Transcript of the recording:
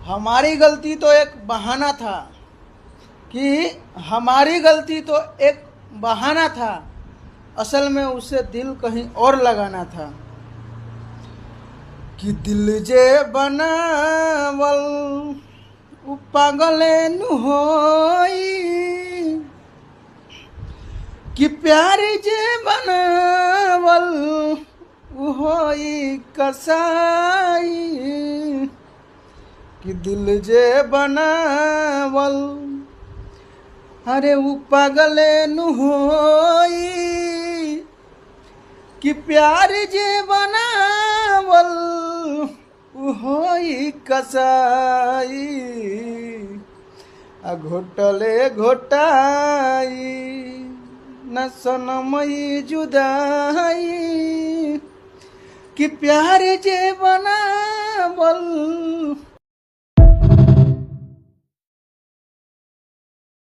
हमारी गलती तो एक बहाना था कि हमारी गलती तो एक बहाना था, असल में उसे दिल कहीं और लगाना था। कि दिल जे बनावल उ पागले नु होई, कि प्यार जे बनावल उ होई कसाई। कि दिल जे बनावल अरे उ पागले नु होई, कि प्यार जे बनावल उ होई कसाई। आ घोटले घोटाई न सनमई जुदाई, कि प्यार जे बनावल